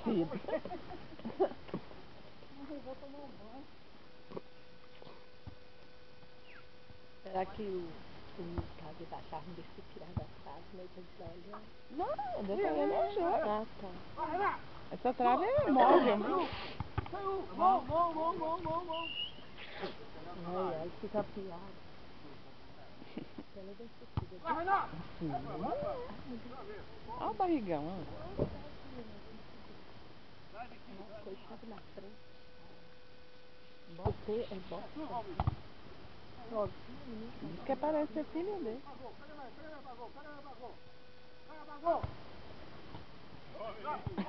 Filho. Eu vou tomar um banho. Será que o caso da charme deixa eu tirar da casa, né? Pra gente dar olhando? Não, deixa ele mexer. Ah, tá. Essa trave é móvel. Ai, ai, fica pior. Ela deixa tudo. Olha o barrigão. Uma coisa estava na frente. Você é bom? Diz que parece ser filho dele.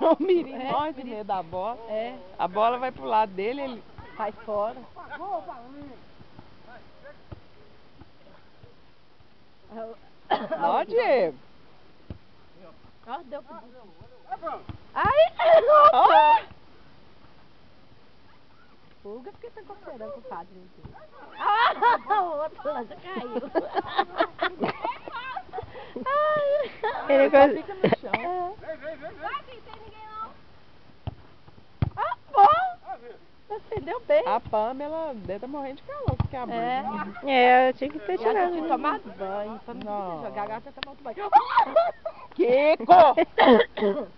O Mirim morre de medo da bola. É. A bola vai pro lado dele, ele Sai fora. Ó, Diego. Ó, deu pro... Ai! Ó! Fuga porque tá considerando com o padre. Ah, o outro lá já caiu. Ele só fica no chão. Ah, bom! Você deu bem. A Pamela deve tá morrendo de calor, porque a É. É, eu tinha que ter Eu tirado. tinha tomado banho. Pra não Não. jogar, agora tá tomando banho. Kiko!